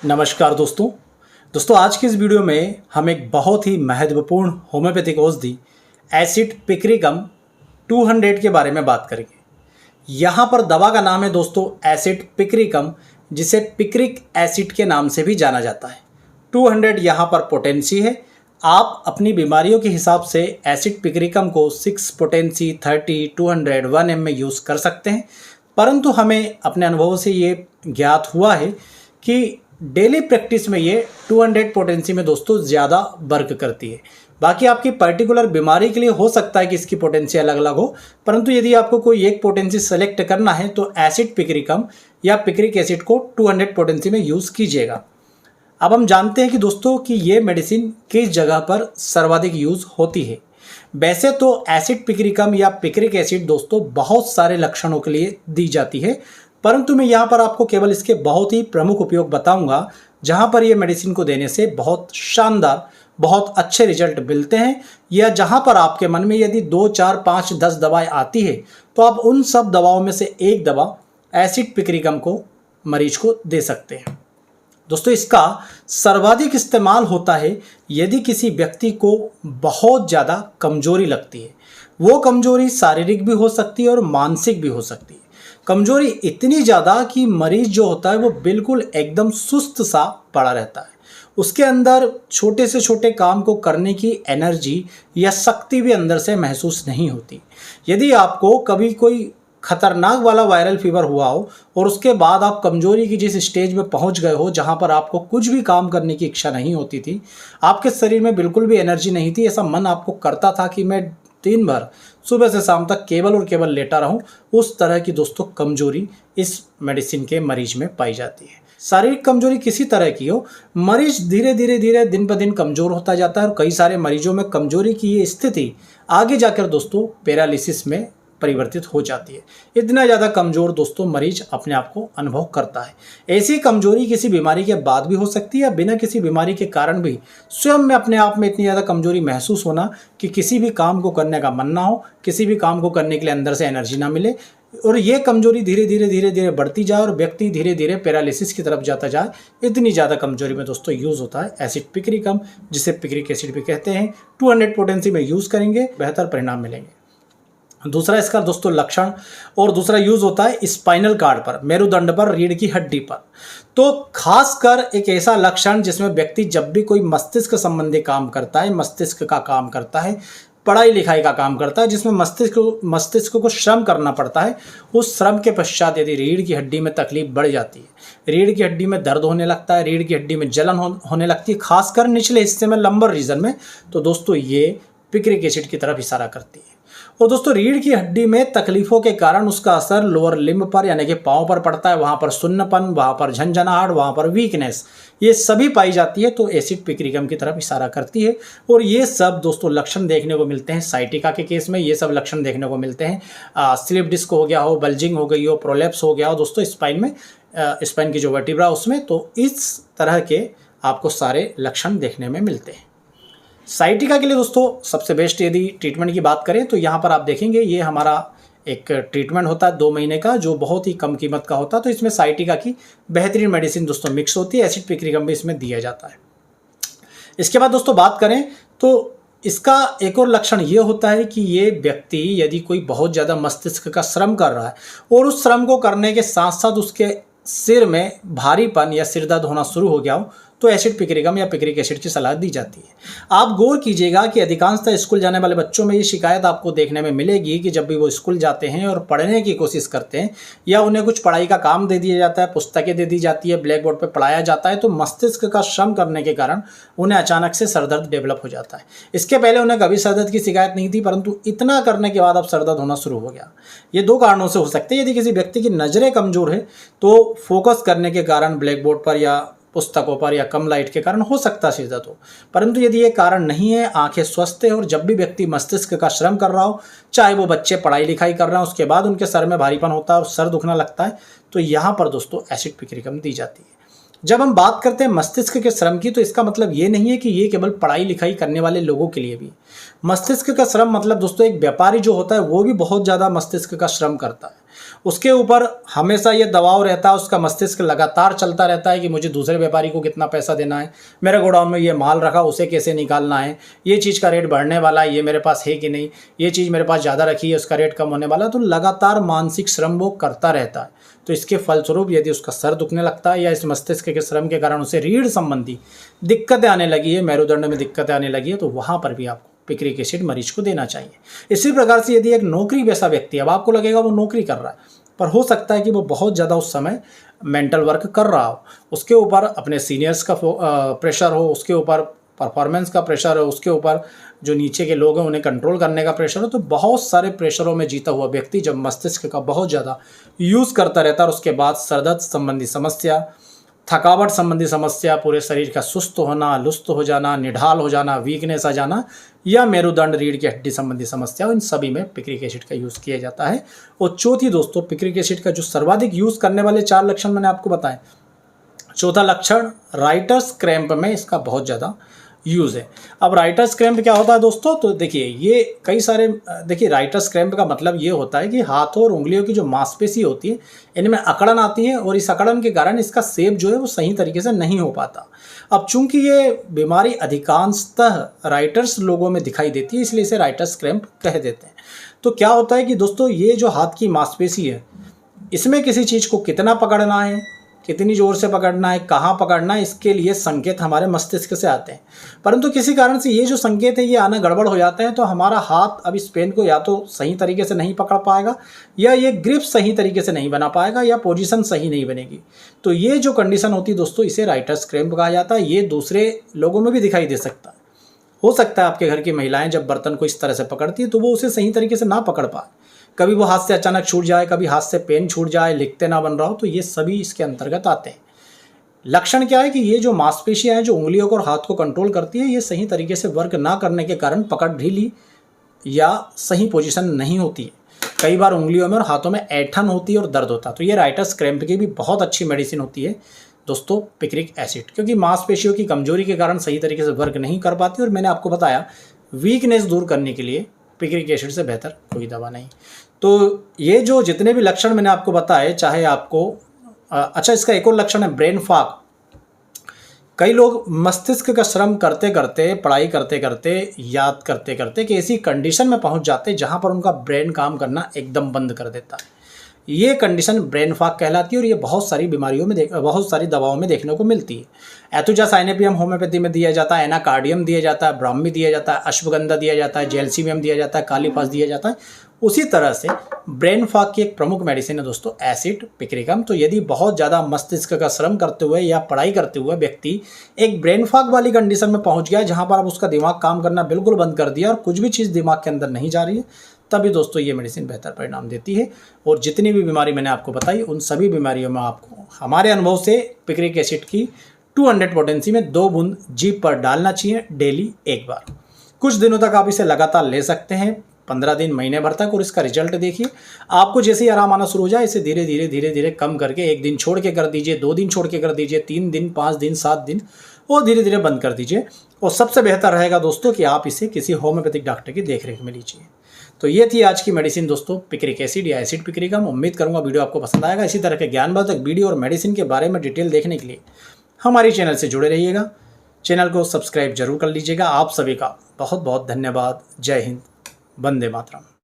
नमस्कार दोस्तों आज की इस वीडियो में हम एक बहुत ही महत्वपूर्ण होम्योपैथिक औषधि एसिड पिक्रिकम 200 के बारे में बात करेंगे। यहाँ पर दवा का नाम है दोस्तों एसिड पिक्रिकम, जिसे पिक्रिक एसिड के नाम से भी जाना जाता है। 200 यहाँ पर पोटेंसी है। आप अपनी बीमारियों के हिसाब से एसिड पिक्रिकम को 6 पोटेंसी 30 200 1 में यूज़ कर सकते हैं, परंतु हमें अपने अनुभव से ये ज्ञात हुआ है कि डेली प्रैक्टिस में ये 200 पोटेंसी में दोस्तों ज़्यादा वर्क करती है। बाकी आपकी पर्टिकुलर बीमारी के लिए हो सकता है कि इसकी पोटेंसी अलग अलग हो, परंतु यदि आपको कोई एक पोटेंसी सेलेक्ट करना है तो एसिड पिक्रिकम या पिक्रिक एसिड को 200 पोटेंसी में यूज़ कीजिएगा। अब हम जानते हैं कि दोस्तों कि ये मेडिसिन किस जगह पर सर्वाधिक यूज़ होती है। वैसे तो एसिड पिक्रिकम या पिक्रिक एसिड दोस्तों बहुत सारे लक्षणों के लिए दी जाती है, परंतु मैं यहाँ पर आपको केवल इसके बहुत ही प्रमुख उपयोग बताऊंगा जहाँ पर ये मेडिसिन को देने से बहुत शानदार, बहुत अच्छे रिजल्ट मिलते हैं, या जहाँ पर आपके मन में यदि 2 4 5 10 दवाएं आती है तो आप उन सब दवाओं में से एक दवा एसिड पिक्रिकम को मरीज को दे सकते हैं। दोस्तों इसका सर्वाधिक इस्तेमाल होता है यदि किसी व्यक्ति को बहुत ज़्यादा कमजोरी लगती है। वो कमजोरी शारीरिक भी हो सकती है और मानसिक भी हो सकती है। कमजोरी इतनी ज़्यादा कि मरीज जो होता है वो बिल्कुल एकदम सुस्त सा पड़ा रहता है। उसके अंदर छोटे से छोटे काम को करने की एनर्जी या शक्ति भी अंदर से महसूस नहीं होती। यदि आपको कभी कोई खतरनाक वाला वायरल फीवर हुआ हो और उसके बाद आप कमजोरी की जिस स्टेज में पहुंच गए हो जहां पर आपको कुछ भी काम करने की इच्छा नहीं होती थी, आपके शरीर में बिल्कुल भी एनर्जी नहीं थी, ऐसा मन आपको करता था कि मैं दिन भर सुबह से शाम तक केवल और केवल लेटा रहूं, उस तरह की दोस्तों कमजोरी इस मेडिसिन के मरीज में पाई जाती है। शारीरिक कमजोरी किसी तरह की हो, मरीज धीरे धीरे दिन पर दिन कमजोर होता जाता है और कई सारे मरीजों में कमजोरी की ये स्थिति आगे जाकर दोस्तों पैरालिसिस में परिवर्तित हो जाती है। इतना ज़्यादा कमज़ोर दोस्तों मरीज अपने आप को अनुभव करता है। ऐसी कमजोरी किसी बीमारी के बाद भी हो सकती है या बिना किसी बीमारी के कारण भी स्वयं में अपने आप में इतनी ज़्यादा कमजोरी महसूस होना कि किसी भी काम को करने का मन ना हो, किसी भी काम को करने के लिए अंदर से एनर्जी ना मिले, और ये कमजोरी धीरे धीरे बढ़ती जाए और व्यक्ति धीरे धीरे पैरालिसिस की तरफ जाता जाए। इतनी ज़्यादा कमजोरी में दोस्तों यूज़ होता है एसिड पिक्रिकम, जिसे पिक्रिक एसिड भी कहते हैं। 200 पोटेंसी में यूज़ करेंगे, बेहतर परिणाम मिलेंगे। दूसरा इसका दोस्तों लक्षण और दूसरा यूज होता है स्पाइनल कार्ड पर, मेरुदंड पर, रीढ़ की हड्डी पर। तो खासकर एक ऐसा लक्षण जिसमें व्यक्ति जब भी कोई मस्तिष्क संबंधी काम करता है, मस्तिष्क का काम करता है, पढ़ाई लिखाई का काम करता है, जिसमें मस्तिष्क को श्रम करना पड़ता है, उस श्रम के पश्चात यदि रीढ़ की हड्डी में तकलीफ बढ़ जाती है, रीढ़ की हड्डी में दर्द होने लगता है, रीढ़ की हड्डी में जलन होने लगती है, खासकर निचले हिस्से में लंबर रीजन में, तो दोस्तों ये पिक्रिक एसिड की तरफ इशारा करती है। और दोस्तों रीढ़ की हड्डी में तकलीफों के कारण उसका असर लोअर लिम्ब पर यानी कि पाँव पर पड़ता है। वहाँ पर सुन्नपन, वहाँ पर झंझनाहट, वहाँ पर वीकनेस, ये सभी पाई जाती है, तो एसिड पिक्रिकम की तरफ इशारा करती है। और ये सब दोस्तों लक्षण देखने को मिलते हैं साइटिका के केस में, ये सब लक्षण देखने को मिलते हैं। स्लिप डिस्क हो गया हो, बल्जिंग हो गई हो, प्रोलेप्स हो गया हो दोस्तों स्पाइन में, स्पाइन की जो वर्टिब्रा उसमें, तो इस तरह के आपको सारे लक्षण देखने में मिलते हैं। साइटिका के लिए दोस्तों सबसे बेस्ट यदि ट्रीटमेंट की बात करें तो यहाँ पर आप देखेंगे ये हमारा एक ट्रीटमेंट होता है 2 महीने का, जो बहुत ही कम कीमत का होता है। तो इसमें साइटिका की बेहतरीन मेडिसिन दोस्तों मिक्स होती है, एसिड पिक्रिकम भी इसमें दिया जाता है। इसके बाद दोस्तों बात करें तो इसका एक और लक्षण ये होता है कि ये व्यक्ति यदि कोई बहुत ज़्यादा मस्तिष्क का श्रम कर रहा है और उस श्रम को करने के साथ साथ उसके सिर में भारीपन या सिर दर्द होना शुरू हो गया हो, तो एसिड पिक्रिकम या पिक्रिक एसिड की सलाह दी जाती है। आप गौर कीजिएगा कि अधिकांशतः स्कूल जाने वाले बच्चों में ये शिकायत आपको देखने में मिलेगी कि जब भी वो स्कूल जाते हैं और पढ़ने की कोशिश करते हैं या उन्हें कुछ पढ़ाई का काम दे दिया जाता है, पुस्तकें दे दी जाती है, ब्लैक बोर्ड पर पढ़ाया जाता है, तो मस्तिष्क का श्रम करने के कारण उन्हें अचानक से सरदर्द डेवलप हो जाता है। इसके पहले उन्हें कभी सरदर्द की शिकायत नहीं थी, परंतु इतना करने के बाद अब सरदर्द होना शुरू हो गया। ये 2 कारणों से हो सकते हैं। यदि किसी व्यक्ति की नज़रें कमज़ोर है तो फोकस करने के कारण ब्लैक बोर्ड पर या पुस्तकों पर या कम लाइट के कारण हो सकता है सिर दर्द हो, परंतु यदि ये कारण नहीं है, आंखें स्वस्थ है और जब भी व्यक्ति मस्तिष्क का श्रम कर रहा हो, चाहे वो बच्चे पढ़ाई लिखाई कर रहे हैं, उसके बाद उनके सर में भारीपन होता है और सर दुखना लगता है, तो यहाँ पर दोस्तों एसिड पिक्रिकम दी जाती है। जब हम बात करते हैं मस्तिष्क के श्रम की, तो इसका मतलब ये नहीं है कि ये केवल पढ़ाई लिखाई करने वाले लोगों के लिए भी। मस्तिष्क का श्रम मतलब दोस्तों एक व्यापारी जो होता है वो भी बहुत ज़्यादा मस्तिष्क का श्रम करता है उसके ऊपर हमेशा ये दबाव रहता है, उसका मस्तिष्क लगातार चलता रहता है कि मुझे दूसरे व्यापारी को कितना पैसा देना है, मेरे गोडाउन में ये माल रखा उसे कैसे निकालना है, ये चीज़ का रेट बढ़ने वाला है, ये मेरे पास है कि नहीं, ये चीज़ मेरे पास ज़्यादा रखी है उसका रेट कम होने वाला है। तो लगातार मानसिक श्रम वो करता रहता है। तो इसके फलस्वरूप यदि उसका सर दुखने लगता है या इस मस्तिष्क के श्रम के कारण उसे रीढ़ संबंधी दिक्कतें आने लगी है, मेरुदंड में दिक्कतें आने लगी है, तो वहाँ पर भी आपको पिक्रिक एसिड मरीज को देना चाहिए। इसी प्रकार से यदि एक नौकरी वैसा व्यक्ति, अब आपको लगेगा वो नौकरी कर रहा है, पर हो सकता है कि वो बहुत ज़्यादा उस समय मेंटल वर्क कर रहा हो, उसके ऊपर अपने सीनियर्स का प्रेशर हो, उसके ऊपर परफॉर्मेंस का प्रेशर हो, उसके ऊपर जो नीचे के लोग हैं उन्हें कंट्रोल करने का प्रेशर हो। तो बहुत सारे प्रेशरों में जीता हुआ व्यक्ति जब मस्तिष्क का बहुत ज़्यादा यूज़ करता रहता है और उसके बाद सरदर्द संबंधी समस्या, थकावट संबंधी समस्या, पूरे शरीर का सुस्त होना, लुस्त हो जाना, निढाल हो जाना, वीकनेस आ जाना, या मेरुदंड रीढ़ की हड्डी संबंधी समस्या, इन सभी में पिक्रिक एसिड का यूज़ किया जाता है। और चौथी दोस्तों, पिक्रिक एसिड का जो सर्वाधिक यूज़ करने वाले 4 लक्षण मैंने आपको बताए। चौथा लक्षण, राइटर्स क्रैम्प में इसका बहुत ज़्यादा यूज़ है। अब राइटर्स क्रैम्प क्या होता है दोस्तों, तो देखिए ये कई सारे, देखिए राइटर्स क्रैम्प का मतलब ये होता है कि हाथों और उंगलियों की जो मांसपेशी होती है इनमें अकड़न आती है और इस अकड़न के कारण इसका शेप जो है वो सही तरीके से नहीं हो पाता। अब चूंकि ये बीमारी अधिकांशतः राइटर्स लोगों में दिखाई देती है, इसलिए इसे राइटर्स क्रैम्प कह देते हैं। तो क्या होता है कि दोस्तों ये जो हाथ की मांसपेशी है, इसमें किसी चीज़ को कितना पकड़ना है, कितनी ज़ोर से पकड़ना है, कहाँ पकड़ना है, इसके लिए संकेत हमारे मस्तिष्क से आते हैं। परंतु किसी कारण से ये जो संकेत है ये आना गड़बड़ हो जाता है, तो हमारा हाथ अब इस पेन को या तो सही तरीके से नहीं पकड़ पाएगा, या ये ग्रिप सही तरीके से नहीं बना पाएगा, या पोजीशन सही नहीं बनेगी। तो ये जो कंडीशन होती है दोस्तों, इसे राइटर्स क्रैम्प कहा जाता है। ये दूसरे लोगों में भी दिखाई दे सकता है। हो सकता है आपके घर की महिलाएं जब बर्तन को इस तरह से पकड़ती है तो वो उसे सही तरीके से ना पकड़ पाए, कभी वो हाथ से अचानक छूट जाए, कभी हाथ से पेन छूट जाए, लिखते ना बन रहा हो, तो ये सभी इसके अंतर्गत आते हैं। लक्षण क्या है कि ये जो मांसपेशियां हैं जो उंगलियों को और हाथ को कंट्रोल करती है, ये सही तरीके से वर्क ना करने के कारण पकड़ ढीली या सही पोजीशन नहीं होती है। कई बार उंगलियों में और हाथों में ऐंठन होती है और दर्द होता है। तो ये राइटर्स क्रैम्प की भी बहुत अच्छी मेडिसिन होती है दोस्तों पिक्रिक एसिड, क्योंकि मांसपेशियों की कमजोरी के कारण सही तरीके से वर्क नहीं कर पाती। और मैंने आपको बताया वीकनेस दूर करने के लिए पिक्रिक एसिड से बेहतर कोई दवा नहीं। तो ये जो जितने भी लक्षण मैंने आपको बताए, चाहे आपको अच्छा, इसका एक और लक्षण है ब्रेन फॉग। कई लोग मस्तिष्क का श्रम करते करते, पढ़ाई करते करते, याद करते करते कि ऐसी कंडीशन में पहुंच जाते हैं जहां पर उनका ब्रेन काम करना एकदम बंद कर देता है। ये कंडीशन ब्रेन फॉग कहलाती है और ये बहुत सारी बीमारियों में बहुत सारी दवाओं में देखने को मिलती है। एथोजासाइनेपियम होम्योपैथी में दिया जाता है, एनाकार्डियम दिया जाता है, ब्राह्मी दिया जाता है, अश्वगंधा दिया जाता है, जेल्सीमियम दिया जाता है, कालीफास दिया जाता है। उसी तरह से ब्रेन फॉग की एक प्रमुख मेडिसिन है दोस्तों एसिड पिक्रिकम। तो यदि बहुत ज़्यादा मस्तिष्क का श्रम करते हुए या पढ़ाई करते हुए व्यक्ति एक ब्रेन फॉग वाली कंडीशन में पहुंच गया, जहां पर अब उसका दिमाग काम करना बिल्कुल बंद कर दिया और कुछ भी चीज़ दिमाग के अंदर नहीं जा रही है, तभी दोस्तों ये मेडिसिन बेहतर परिणाम देती है। और जितनी भी बीमारी मैंने आपको बताई, उन सभी बीमारियों में आपको हमारे अनुभव से पिक्रिक एसिड की 200 पोटेंसी में 2 बूंद जीभ पर डालना चाहिए डेली एक बार। कुछ दिनों तक आप इसे लगातार ले सकते हैं, 15 दिन, महीने भर तक, और इसका रिजल्ट देखिए। आपको जैसे ही आराम आना शुरू हो जाए, इसे धीरे धीरे धीरे धीरे कम करके 1 दिन छोड़ के कर दीजिए, 2 दिन छोड़ के कर दीजिए, 3 दिन, 5 दिन, 7 दिन, और धीरे धीरे बंद कर दीजिए। और सबसे बेहतर रहेगा दोस्तों कि आप इसे किसी होम्योपैथिक डॉक्टर की देखरेख में लीजिए। तो ये थी आज की मेडिसिन दोस्तों, पिक्रिक एसिड या एसिड पिक्रिकम। उम्मीद करूंगा वीडियो आपको पसंद आएगा। इसी तरह के ज्ञानवर्धक वीडियो और मेडिसिन के बारे में डिटेल देखने के लिए हमारे चैनल से जुड़े रहिएगा। चैनल को सब्सक्राइब जरूर कर लीजिएगा। आप सभी का बहुत बहुत धन्यवाद। जय हिंद, वंदे मातरम।